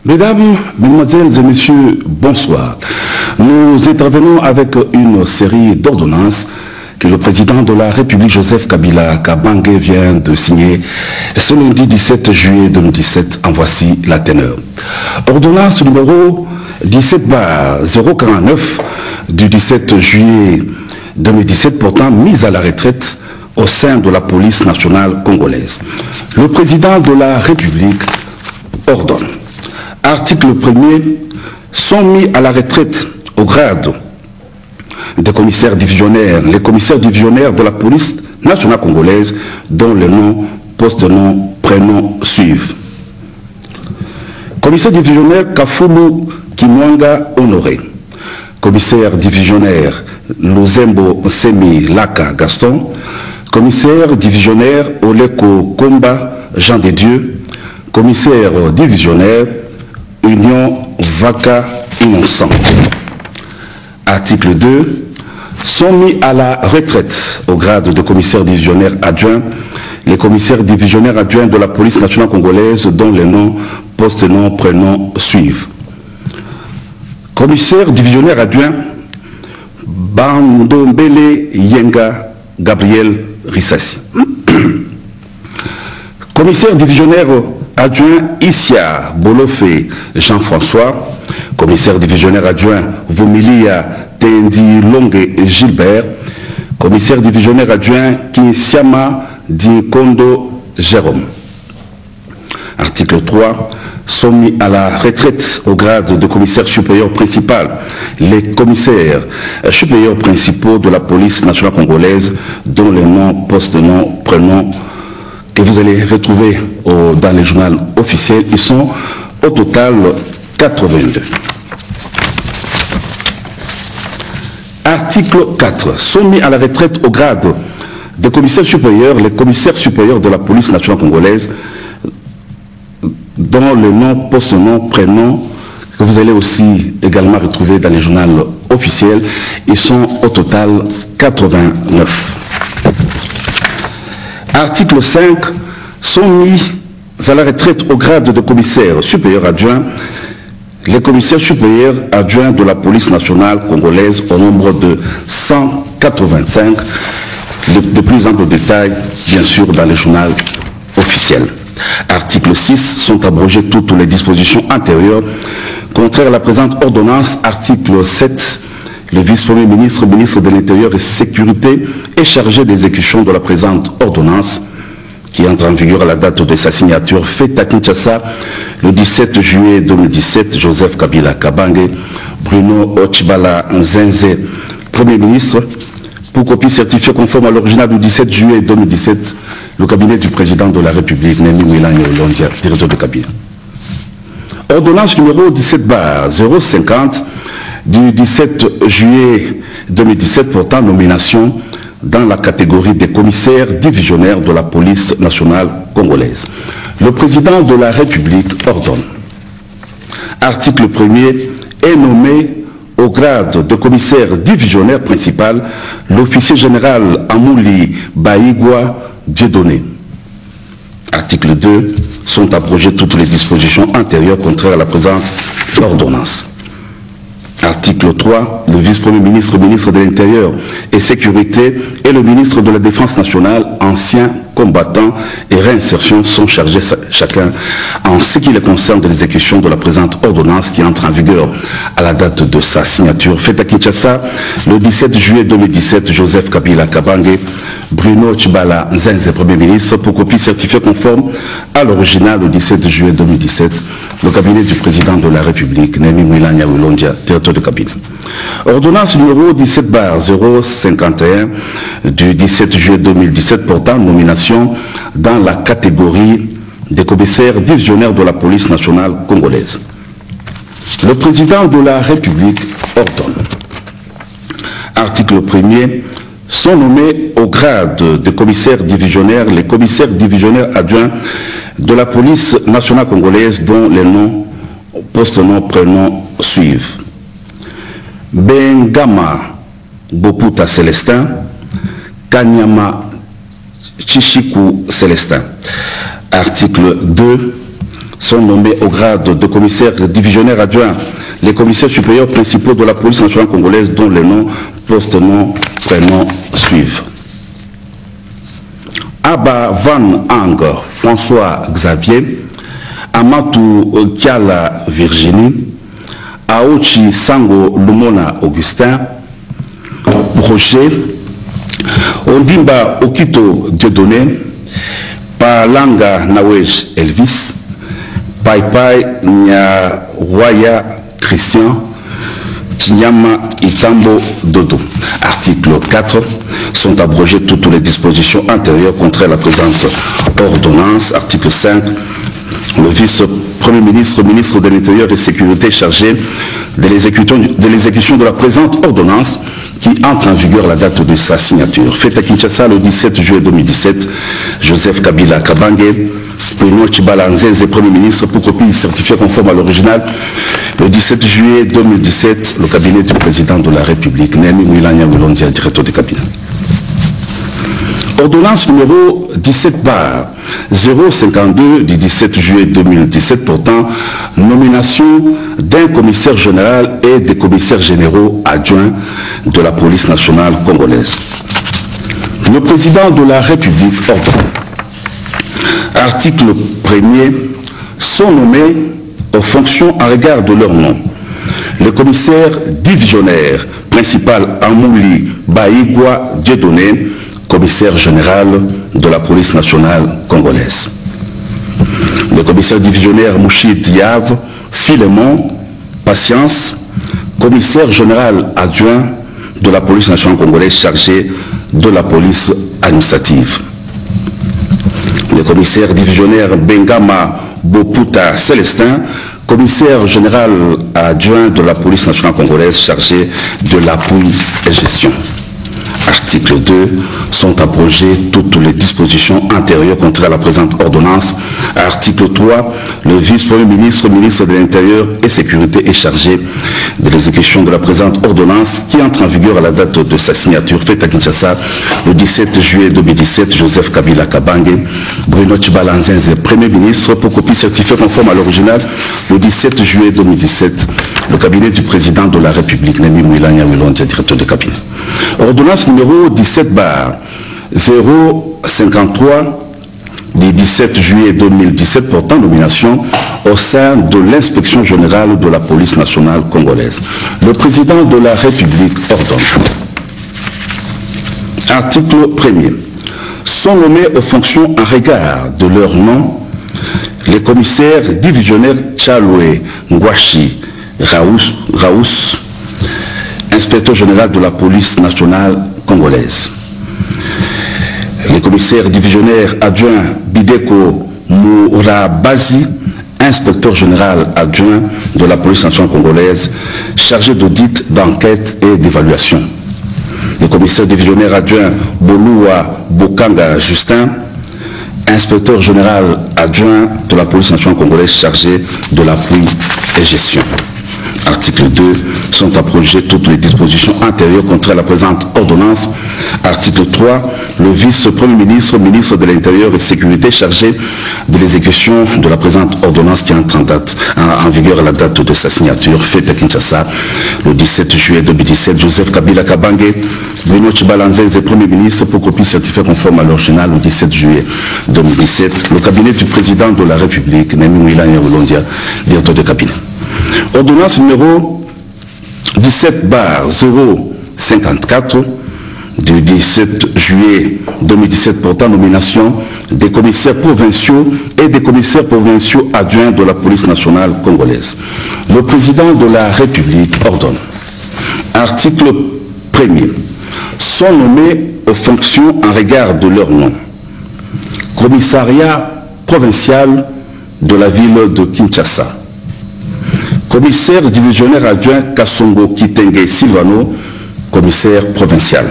Mesdames, Mesdemoiselles et Messieurs, bonsoir. Nous intervenons avec une série d'ordonnances que le président de la République, Joseph Kabila Kabange, vient de signer ce lundi 17 juillet 2017. En voici la teneur. Ordonnance numéro 17/049 du 17 juillet 2017 portant mise à la retraite au sein de la police nationale congolaise. Le président de la République ordonne. Article 1er, sont mis à la retraite au grade des commissaires divisionnaires, les commissaires divisionnaires de la police nationale congolaise dont les noms, post-noms, prénoms suivent. Commissaire divisionnaire Kafumu Kimwanga Honoré. Commissaire divisionnaire Luzembo Semi Laka Gaston. Commissaire divisionnaire Oleko Komba Jean de Dieu. Commissaire divisionnaire Union Vaka Innocent. Article 2. Sont mis à la retraite au grade de commissaire divisionnaire adjoint les commissaires divisionnaires adjoints de la police nationale congolaise dont les noms, post-noms, prénoms suivent. Commissaire divisionnaire adjoint Bandombele Yenga Gabriel Rissassi. Commissaire divisionnaire adjoint Issia Bolofé Jean-François. Commissaire divisionnaire adjoint Vumilia Tendi Longue Gilbert. Commissaire divisionnaire adjoint Kinsiama Dinkondo Jérôme. Article 3. Sont mis à la retraite au grade de commissaire supérieur principal les commissaires supérieurs principaux de la police nationale congolaise dont les noms, post-noms, prénoms que vous allez retrouver dans les journaux officiels. Ils sont au total 82. Article 4. Sont mis à la retraite au grade des commissaires supérieurs les commissaires supérieurs de la police nationale congolaise dont le nom, post-nom, prénom, que vous allez aussi également retrouver dans les journaux officiels. Ils sont au total 89. Article 5. Sont mis à la retraite au grade de commissaire supérieur adjoint les commissaires supérieurs adjoints de la police nationale congolaise au nombre de 185. De plus amples détails, bien sûr, dans les journaux officiels. Article 6. Sont abrogées toutes les dispositions antérieures contraires à la présente ordonnance. Article 7. Le vice-premier ministre, ministre de l'Intérieur et Sécurité est chargé d'exécution de la présente ordonnance qui entre en vigueur à la date de sa signature faite à Kinshasa le 17 juillet 2017. Joseph Kabila Kabange, Bruno Ochibala Nzenze, Premier ministre, pour copie certifiée conforme à l'original du 17 juillet 2017, le cabinet du président de la République, Némi Mouilanya Olondia, directeur de cabinet. Ordonnance numéro 17/050 du 17 juillet 2017 portant nomination dans la catégorie des commissaires divisionnaires de la police nationale congolaise. Le président de la République ordonne. Article 1er. Est nommé au grade de commissaire divisionnaire principal l'officier général Amouli Baïgwa Dieudonné. Article 2. Sont abrogées toutes les dispositions antérieures contraires à la présente ordonnance. Article 3. Le vice-premier ministre, ministre de l'Intérieur et Sécurité et le ministre de la Défense nationale, anciens combattants et réinsertion sont chargés chacun en ce qui les concerne de l'exécution de la présente ordonnance qui entre en vigueur à la date de sa signature faite à Kinshasa le 17 juillet 2017. Joseph Kabila Kabange, Bruno Ochibala Nzenze, Premier ministre, pour copie certifiée conforme à l'original le 17 juillet 2017, le cabinet du président de la République, Némi Mouilanya Olondia, directeur de cabinet. Ordonnance numéro 17/051 du 17 juillet 2017 portant nomination dans la catégorie des commissaires divisionnaires de la police nationale congolaise. Le président de la République ordonne. Article 1er. Sont nommés au grade de commissaires divisionnaires les commissaires divisionnaires adjoints de la police nationale congolaise dont les noms, post-noms, prénoms suivent. Bengama Boputa Célestin, Kanyama Chichiku Célestin. Article 2. sont nommés au grade de commissaire divisionnaire adjoint les commissaires supérieurs principaux de la police nationale congolaise dont les noms, post-noms, prénoms suivent. Abba Van Ang François Xavier, Amatou Kiala Virginie, Aochi Sango Lumona Augustin, Roger, Ondimba Okito Dieudonné, Palanga Nawej Elvis, Paipai Nyawaya Christian, Tinyama Itambo Dodo. Article 4. Sont abrogées toutes les dispositions antérieures contre la présente ordonnance. Article 5. Le vice-premier ministre, ministre de l'Intérieur et de Sécurité chargé de l'exécution de la présente ordonnance qui entre en vigueur à la date de sa signature. Fait à Kinshasa le 17 juillet 2017, Joseph Kabila Kabange, Bruno Tshibala Nzenze, Premier ministre, pour copie certifiée conforme à l'original. Le 17 juillet 2017, le cabinet du président de la République, Némi Mwilanya Wilondia, directeur du cabinet. Ordonnance numéro 17/052 du 17 juillet 2017 portant nomination d'un commissaire général et des commissaires généraux adjoints de la police nationale congolaise. Le président de la République ordonne. Article 1er. Sont nommés aux fonctions en regard de leur nom le commissaire divisionnaire principal Amouli Baïgwa Dieudonné, commissaire général de la police nationale congolaise. Le commissaire divisionnaire Mouchi Diav Philemon Patience, commissaire général adjoint de la police nationale congolaise chargé de la police administrative. Le commissaire divisionnaire Bengama Boputa Célestin, commissaire général adjoint de la police nationale congolaise chargé de l'appui et gestion. Article 2. Sont abrogées toutes les dispositions antérieures contraires à la présente ordonnance. Article 3. Le vice-premier ministre, ministre de l'Intérieur et Sécurité est chargé de l'exécution de la présente ordonnance qui entre en vigueur à la date de sa signature faite à Kinshasa le 17 juillet 2017. Joseph Kabila Kabange, Bruno Tshibala Nzenze, Premier ministre, pour copie certifiée conforme à l'original le 17 juillet 2017. Le cabinet du président de la République, Némi Mwilanya Wilondia, directeur de cabinet. Ordonnance numéro 17/053 du 17 juillet 2017 portant nomination au sein de l'inspection générale de la police nationale congolaise. Le président de la République ordonne. Article 1er. Sont nommés aux fonctions en regard de leur nom les commissaires divisionnaires Tchaloué Ngwashi Raous, inspecteur général de la police nationale congolaise. Les commissaires divisionnaires adjoints Bideko Mourabazi, inspecteur général adjoint de la police nationale congolaise, chargé d'audit, d'enquête et d'évaluation. Le commissaire divisionnaire adjoint Boloua Bokanga Justin, inspecteur général adjoint de la police nationale congolaise, chargé de l'appui et gestion. Article 2. Sont abrogées toutes les dispositions antérieures contraires à la présente ordonnance. Article 3. Le vice-premier ministre, ministre de l'Intérieur et de Sécurité chargé de l'exécution de la présente ordonnance qui entre en vigueur à la date de sa signature faite à Kinshasa le 17 juillet 2017. Joseph Kabila Kabange, Bruno Tshibala Nzenze, Premier ministre, pour copie certifiée conforme à l'original le 17 juillet 2017. Le cabinet du président de la République, Némi Mwilanya Wilondia, directeur de cabinet. Ordonnance numéro 17/054 du 17 juillet 2017 portant nomination des commissaires provinciaux et des commissaires provinciaux adjoints de la police nationale congolaise. Le président de la République ordonne. Article 1er. Sont nommés aux fonctions en regard de leur nom. Commissariat provincial de la ville de Kinshasa. Commissaire divisionnaire adjoint Kassongo Kitenge Silvano, commissaire provincial.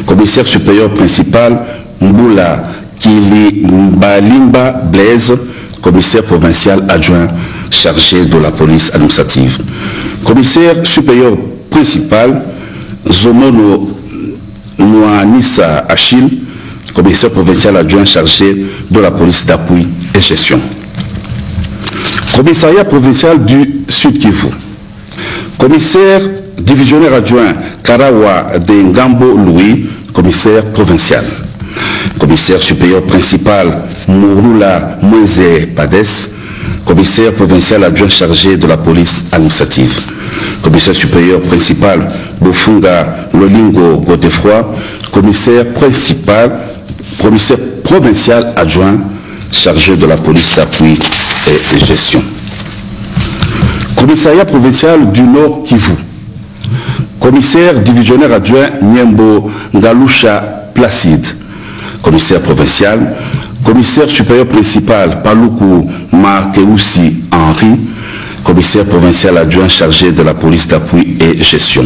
Commissaire supérieur principal Mboula Kilimbalimba Blaise, commissaire provincial adjoint chargé de la police administrative. Commissaire supérieur principal Zomono Noanissa Achille, commissaire provincial adjoint chargé de la police d'appui et gestion. Commissariat provincial du Sud Kivu. Commissaire divisionnaire adjoint Karawa de Ngambo Louis, commissaire provincial. Commissaire supérieur principal Mouroula Moïse Pades, commissaire provincial adjoint chargé de la police administrative. Commissaire supérieur principal Bofunga Lolingo Godefroy, commissaire provincial adjoint chargé de la police d'appui et de gestion. Commissariat provincial du Nord Kivu. Commissaire divisionnaire adjoint Niembo Ngalusha Placide, commissaire provincial. Commissaire supérieur principal Paluku Markeussi Henri, commissaire provincial adjoint chargé de la police d'appui et gestion.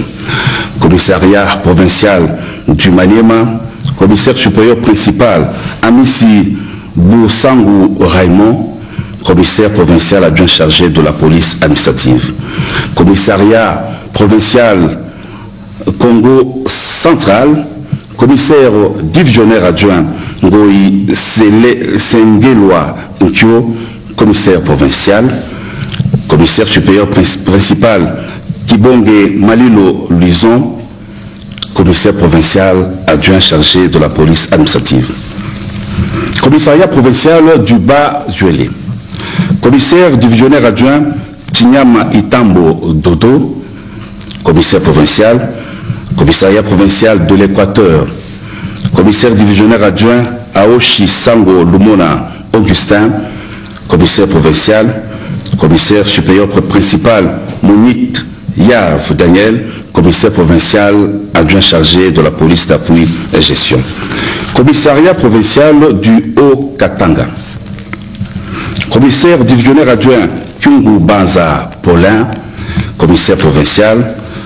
Commissariat provincial du Maniema, commissaire supérieur principal Amissi Boursangu Raymond, commissaire provincial adjoint chargé de la police administrative. Commissariat provincial Congo central, commissaire divisionnaire adjoint Ngoi Sengelwa Nkyo, commissaire provincial. Commissaire supérieur principal Kibonge Malilo Luison, commissaire provincial adjoint chargé de la police administrative. Commissariat provincial du Bas-Zuélé. Commissaire divisionnaire adjoint Tinyama Itambo Dodo, commissaire provincial. Commissariat provincial de l'Équateur. Commissaire divisionnaire adjoint Aoshi Sango Lumona Augustin, commissaire provincial. Commissaire supérieur principal Monique Yav Daniel, commissaire provincial adjoint chargé de la police d'appui et gestion. Commissariat provincial du Haut-Katanga. Commissaire divisionnaire adjoint Kyungu Banza Paulin, commissaire provincial.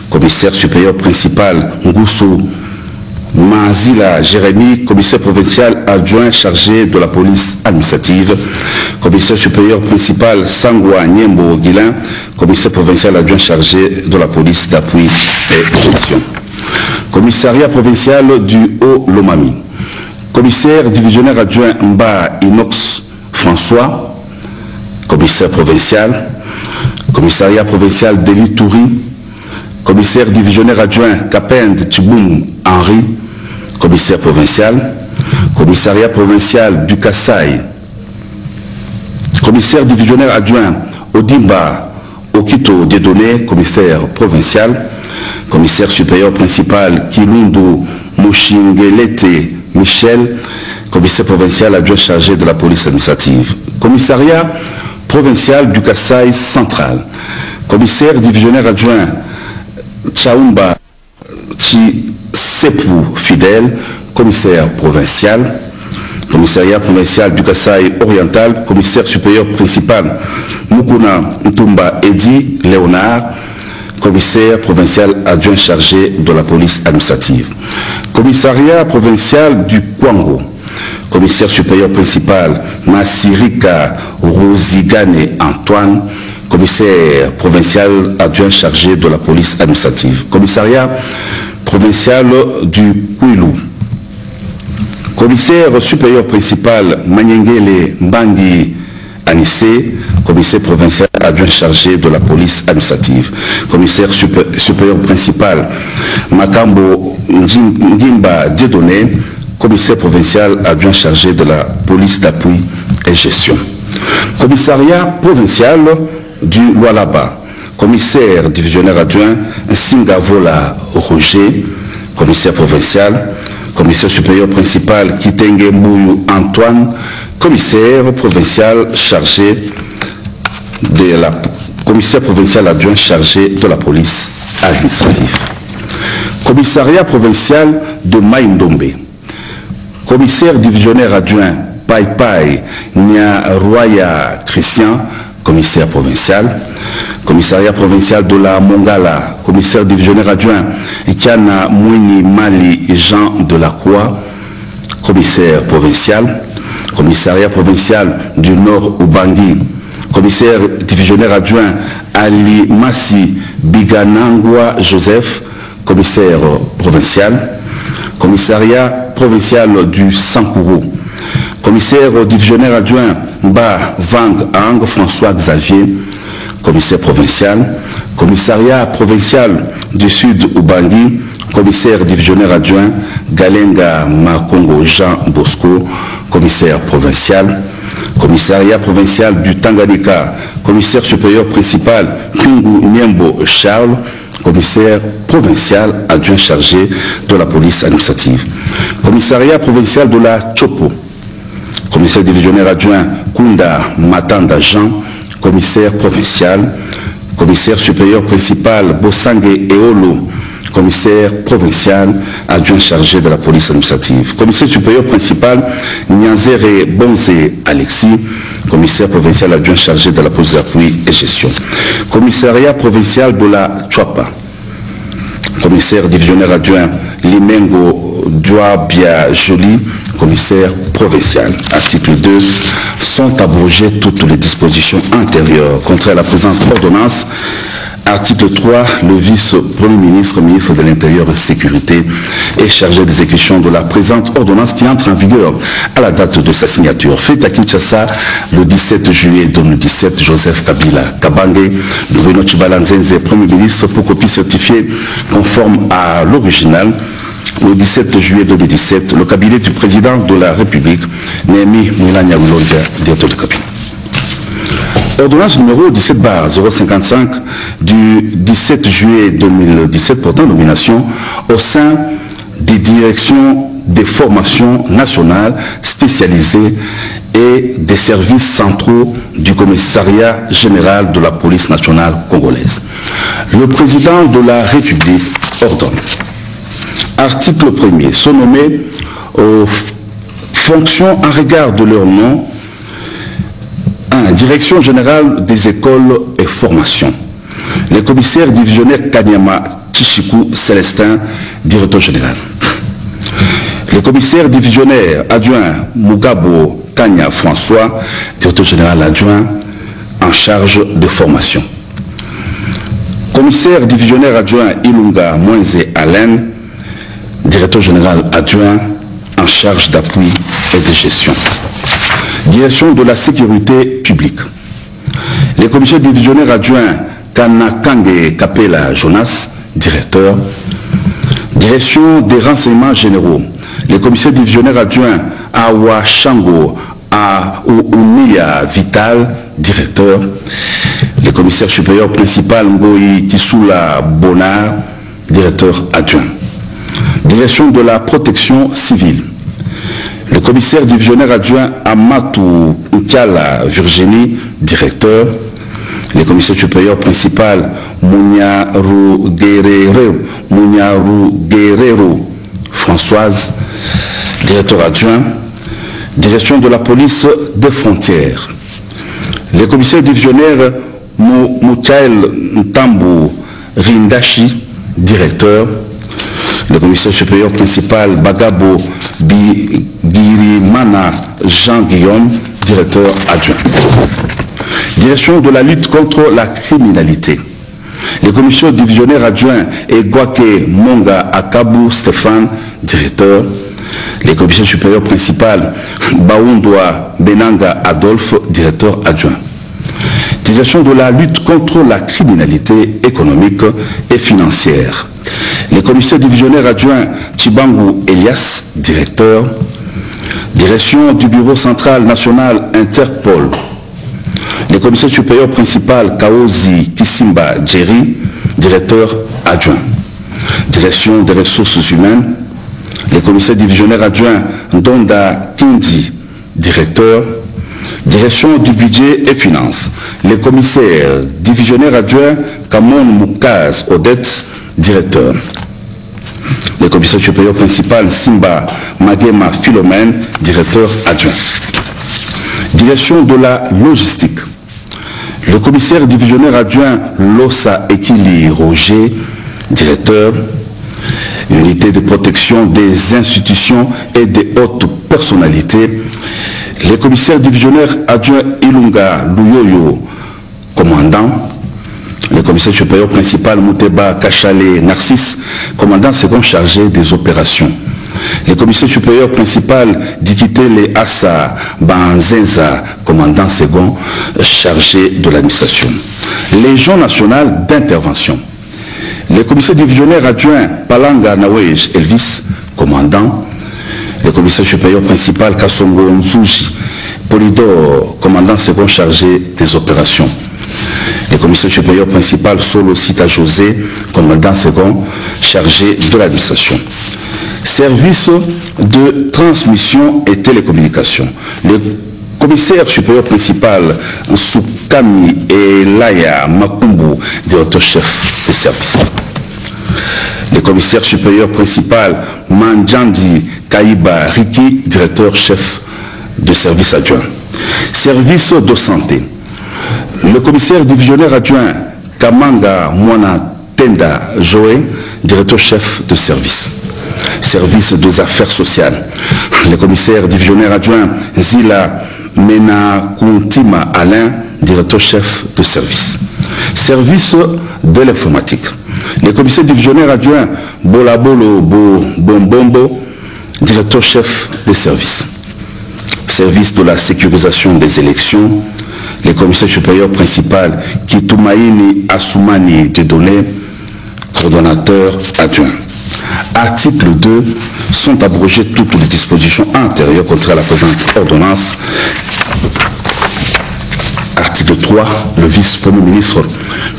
Commissaire supérieur principal Ngusu Manzila Jérémy, commissaire provincial adjoint chargé de la police administrative. Commissaire supérieur principal Sangwa Niembo Guilin, commissaire provincial adjoint chargé de la police d'appui et gestion. Commissariat provincial du Haut-Lomami. Commissaire divisionnaire adjoint Mba Inox François, commissaire provincial. Commissariat provincial d'Eli Touri. Commissaire divisionnaire adjoint Kapend Chiboum Henri, commissaire provincial. Commissariat provincial du Kassai. Commissaire divisionnaire adjoint Odimba Okito Dieudonné, commissaire provincial. Commissaire supérieur principal Kilundu Mouchingelete Michel, commissaire provincial adjoint chargé de la police administrative. Commissariat provincial du Kassai central. Commissaire divisionnaire adjoint Tchaoumba Chisepu Fidèle, commissaire provincial. Commissariat provincial du Kassai oriental, commissaire supérieur principal Mukuna Ntumba Edi Léonard, commissaire provincial adjoint chargé de la police administrative. Commissariat provincial du Kwango, commissaire supérieur principal Masirika Rosigane Antoine, commissaire provincial adjoint chargé de la police administrative. Commissariat provincial du Kouilou. Commissaire supérieur principal Manyengele Mbangi Anissé, commissaire provincial adjoint chargé de la police administrative. Commissaire supérieur principal Makambo Ngimba Dieudonné, commissaire provincial adjoint chargé de la police d'appui et gestion. Commissariat provincial du Lualaba, commissaire divisionnaire adjoint Singavola Roger, commissaire provincial. Commissaire supérieur principal Kitenge Mbouyou Antoine, commissaire provincial chargé de la commissaire provincial adjoint chargé de la police administrative. Commissariat provincial de Maïndombe. Commissaire divisionnaire adjoint Pai Pai Nia Roya Christian, commissaire provincial. Commissariat provincial de la Mongala, commissaire divisionnaire adjoint Ikiana Mouini Mali Jean de la Croix, commissaire provincial. Commissariat provincial du Nord Ubangui, commissaire divisionnaire adjoint Ali Massi Biganangwa Joseph, commissaire provincial. Commissariat provincial du Sankourou, Commissaire divisionnaire adjoint Mba Vang Ang François Xavier, commissaire provincial. Commissariat provincial du Sud Ubangi, commissaire divisionnaire adjoint Galenga Makongo Jean Bosco, commissaire provincial. Commissariat provincial du Tanganyika, commissaire supérieur principal Kungu Niembo Charles, commissaire provincial adjoint chargé de la police administrative. Commissariat provincial de la Chopo, commissaire divisionnaire adjoint Kunda Matanda Jean, commissaire provincial. Commissaire supérieur principal Bosangue Eolo, commissaire provincial adjoint chargé de la police administrative. Commissaire supérieur principal Nyanzere Bonze Alexis, commissaire provincial adjoint chargé de la police d'appui et gestion. Commissariat provincial de la Chouapa, commissaire divisionnaire adjoint Limengo Djouabia Jolie, commissaire provincial. Article 2. Sont abrogées toutes les dispositions antérieures contraires à la présente ordonnance. Article 3. Le vice-premier ministre, ministre de l'Intérieur et de la Sécurité, est chargé d'exécution de la présente ordonnance qui entre en vigueur à la date de sa signature. Fait à Kinshasa le 17 juillet 2017, Joseph Kabila Kabange, Bruno Chibalanzenze, Premier ministre, pour copie certifiée conforme à l'original. Le 17 juillet 2017, le cabinet du président de la République, Némi Moulania Wilondia, directeur de cabinet. Ordonnance numéro 17/055 du 17 juillet 2017 portant nomination au sein des directions des formations nationales spécialisées et des services centraux du commissariat général de la police nationale congolaise. Le président de la République ordonne. Article 1er, sont nommés aux fonctions en regard de leur nom. 1. Direction générale des écoles et formations. Les commissaires divisionnaires Kanyama Kishiku Célestin, directeur général. Le commissaire divisionnaire adjoint Mugabo Kanya François, directeur général adjoint en charge de formation. Commissaire divisionnaire adjoint Ilunga Moïse Alain, directeur général adjoint en charge d'appui et de gestion. Direction de la sécurité publique. Les commissaires divisionnaires adjoints Kanakange Kapela Jonas, directeur. Direction des renseignements généraux. Les commissaires divisionnaires adjoints Awa Shango Ounia Vital, directeur. Les commissaires supérieurs principal Ngoyi Kisula Bonar, directeur adjoint. Direction de la protection civile. Le commissaire divisionnaire adjoint Amatou Ukiala Virginie, directeur. Les commissaires supérieurs principal Mouniarou Guerrero Françoise, directeur adjoint. Direction de la police des frontières. Les commissaires divisionnaires Moutael Ntambu Rindashi, directeur. Le commissaire supérieur principal Bagabo Bigirimana Jean-Guillaume, directeur adjoint. Direction de la lutte contre la criminalité. Les commissaires divisionnaires adjoints Egwake Monga Akabu Stéphane, directeur. Les commissaires supérieurs principal Baoundoa Benanga Adolphe, directeur adjoint. Direction de la lutte contre la criminalité économique et financière. Les commissaires divisionnaires adjoints Chibangu Elias, directeur. Direction du bureau central national Interpol. Les commissaires supérieurs principal Kaozi Kisimba Jerry, directeur adjoint. Direction des ressources humaines. Les commissaires divisionnaires adjoints Ndonda Kindi, directeur. Direction du budget et finances. Les commissaires divisionnaires adjoints Kamon Moukaz Odette, directeur. Le commissaire supérieur principal Simba Magema Philomène, directeur adjoint. Direction de la logistique. Le commissaire divisionnaire adjoint Lossa Ekili Roger, directeur. Unité de protection des institutions et des hautes personnalités. Les commissaires divisionnaires adjoints Ilunga Luyoyo, commandant. Le commissaire supérieur principal Mouteba Kachale Narcisse, commandant second chargé des opérations. Le commissaire supérieur principal d'Ikitele Assa Banzenza, commandant second, chargé de l'administration. Légion nationale d'intervention. Le commissaire divisionnaire adjoint Palanga Nawej Elvis, commandant. Le commissaire supérieur principal Kassongo Nzuji Polydor, commandant second chargé des opérations. Le commissaire supérieur principal Solo Sita José, commandant second chargé de l'administration. Service de transmission et télécommunication. Le commissaire supérieur principal Soukami Elaya Makumbu, directeur-chef des services. Le commissaire supérieur principal Manjandi Kaiba Riki, directeur-chef de service adjoint. Service de santé. Le commissaire divisionnaire adjoint Kamanga Mwana Tenda Joé, directeur-chef de service. Service des affaires sociales. Le commissaire divisionnaire adjoint Zila Mena Kuntima Alain, directeur-chef de service. Service de l'informatique. Le commissaire divisionnaire adjoint Bolabolo Bombombo, directeur-chef des services. Service de la sécurisation des élections. Le commissaire supérieur principal Kitumaini Assoumani Dedolé, coordonnateur adjoint. Article 2, sont abrogées toutes les dispositions antérieures contre la présente ordonnance. Article 3, le vice-premier ministre,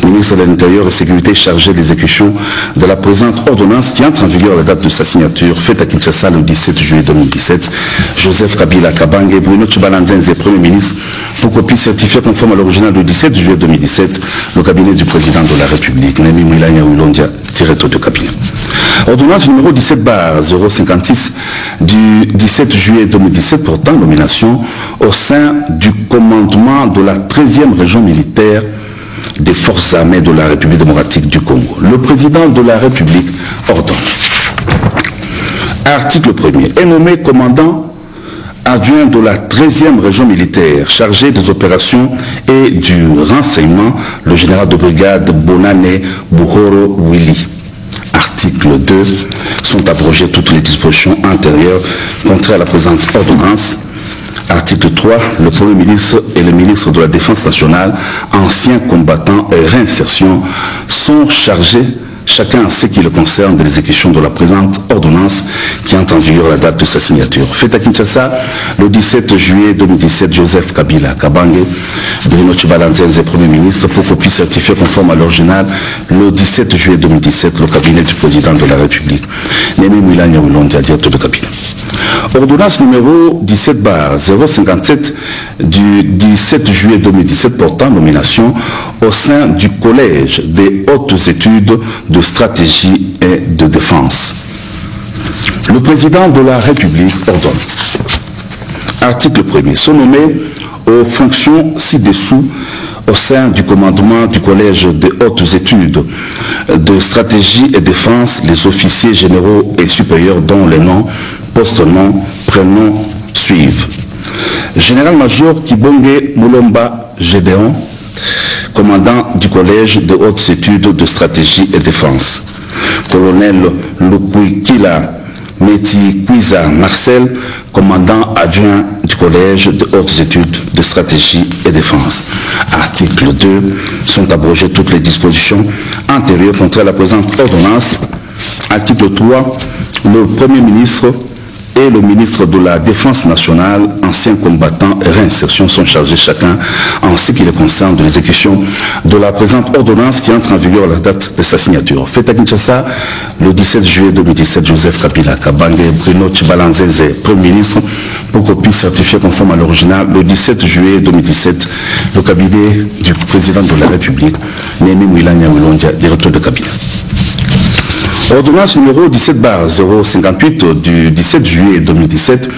ministre de l'Intérieur et de la Sécurité chargé de l'exécution de la présente ordonnance qui entre en vigueur à la date de sa signature, faite à Kinshasa le 17 juillet 2017, Joseph Kabila Kabange, Bruno Tchibalanzenze, Premier ministre, pour copie certifiée conforme à l'original du 17 juillet 2017, le cabinet du président de la République, Nemi Mwilanya Wilondia, directeur de cabinet. Ordonnance numéro 17/056 du 17 juillet 2017 portant nomination au sein du commandement de la 13e région militaire des forces armées de la République démocratique du Congo. Le président de la République ordonne. Article 1er. Est nommé commandant adjoint de la 13e région militaire chargé des opérations et du renseignement le général de brigade Bonane Buhoro Willy. Article 2. Sont abrogées toutes les dispositions antérieures contraires à la présente ordonnance. Article 3. Le Premier ministre et le ministre de la Défense nationale, anciens combattants et réinsertion, sont chargés, chacun en ce qui le concerne, de l'exécution de la présente ordonnance qui entre en vigueur à la date de sa signature. Fait à Kinshasa, le 17 juillet 2017, Joseph Kabila Kabange, Bruno Tchibalanzenze, Premier ministre, pour copie certifiée conforme à l'original, le 17 juillet 2017, le cabinet du président de la République, Nemi Mwilanya Wilondia, directeur de cabinet. Ordonnance numéro 17/057 du 17 juillet 2017 portant nomination au sein du Collège des hautes études de stratégie et de défense. Le président de la République ordonne. Article 1er. Sont nommés aux fonctions ci-dessous au sein du commandement du Collège des hautes études de stratégie et défense les officiers généraux et supérieurs dont les noms, post-noms, prénoms suivent. Général-major Kibonge Moulomba Gédéon, commandant du Collège des hautes études de stratégie et défense. Colonel Lukwikila Meti Kwiza Marcel, commandant adjoint du Collège de hautes études de stratégie et défense. Article 2. Sont abrogées toutes les dispositions antérieures contraires à la présente ordonnance. Article 3. Le Premier ministre et le ministre de la Défense nationale, anciens combattants et réinsertion sont chargés chacun en ce qui les concerne de l'exécution de la présente ordonnance qui entre en vigueur à la date de sa signature. Fait à Kinshasa, le 17 juillet 2017, Joseph Kabila Kabange, Bruno Tchibalanzenze, Premier ministre, pour copie certifiée conforme à l'original, le 17 juillet 2017, le cabinet du président de la République, Nemi Mwilanya Wilondia, directeur de cabinet. Ordonnance numéro 17/058 du 17 juillet 2017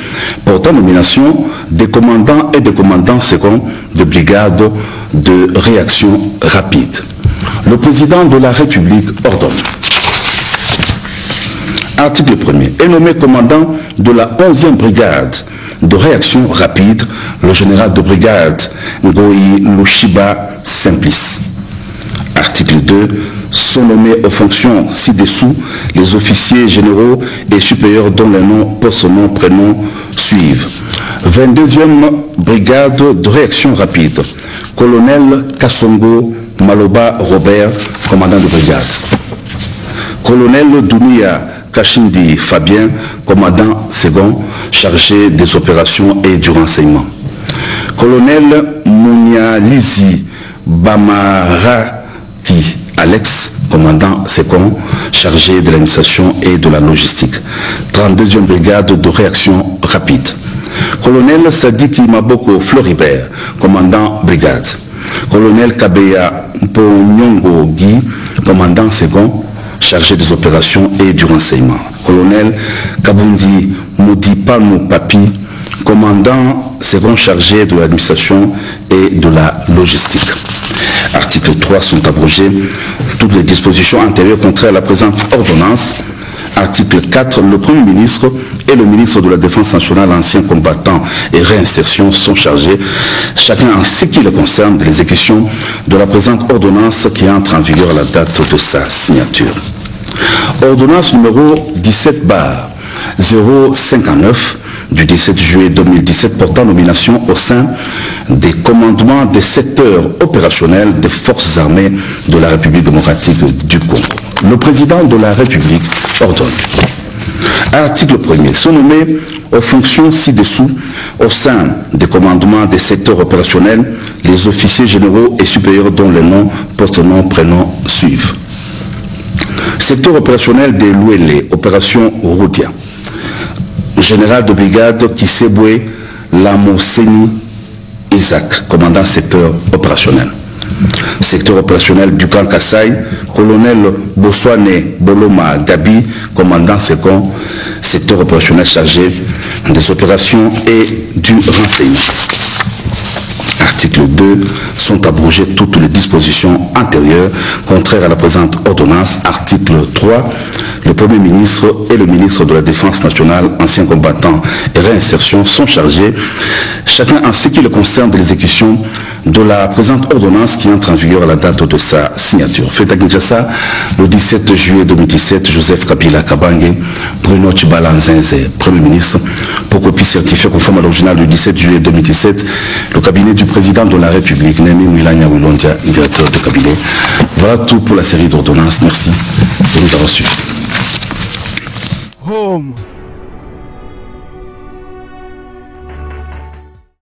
portant nomination des commandants et des commandants seconds de brigade de réaction rapide. Le président de la République ordonne. Article 1er. Est nommé commandant de la 11e brigade de réaction rapide le général de brigade Ngoyi Lushiba Simplice. Article 2. sont nommés aux fonctions ci-dessous les officiers généraux et supérieurs dont les noms, postes, noms, prénoms suivent. 22e brigade de réaction rapide. Colonel Kassongo Maloba Robert, commandant de brigade. Colonel Dounia Kachindi Fabien, commandant second, chargé des opérations et du renseignement. Colonel Mounializi Bamarati Alex, commandant second, chargé de l'administration et de la logistique. 32e brigade de réaction rapide. Colonel Sadiki Maboko Floribert, commandant brigade. Colonel Kabeya Ponyongo Guy, commandant second, chargé des opérations et du renseignement. Colonel Kabundi Moudipano Papi, commandant second, chargé de l'administration et de la logistique. Article 3 sont abrogées toutes les dispositions antérieures contraires à la présente ordonnance. Article 4, le Premier ministre et le ministre de la Défense nationale, anciens combattants et réinsertion sont chargés, chacun en ce qui le concerne, de l'exécution de la présente ordonnance qui entre en vigueur à la date de sa signature. Ordonnance numéro 17/059 du 17 juillet 2017 portant nomination au sein des commandements des secteurs opérationnels des forces armées de la République démocratique du Congo. Le président de la République ordonne. Article 1er. Sont nommés aux fonctions ci-dessous au sein des commandements des secteurs opérationnels les officiers généraux et supérieurs dont les noms, postes, noms, prénoms suivent. Secteur opérationnel de l'Ouélé, opération Roudia. Général de brigade Kisebwe Lamoseni Isaac, commandant secteur opérationnel. Secteur opérationnel du camp Kassai, colonel Boswane Boloma Gabi, commandant second, secteur opérationnel chargé des opérations et du renseignement. Article 2, sont abrogées toutes les dispositions antérieures contraires à la présente ordonnance. Article 3, le Premier ministre et le ministre de la Défense nationale, anciens combattants et réinsertion sont chargés, chacun en ce qui le concerne, de l'exécution de la présente ordonnance qui entre en vigueur à la date de sa signature. Fait à Kinshasa, le 17 juillet 2017, Joseph Kabila Kabange, Bruno Tchibalanzenze, Premier ministre, pour copie certifiée conforme à l'original du 17 juillet 2017, le cabinet du président de la République, Némi Mwilanya Wilondia, directeur de cabinet. Voilà tout pour la série d'ordonnances. Merci de nous avoir suivis.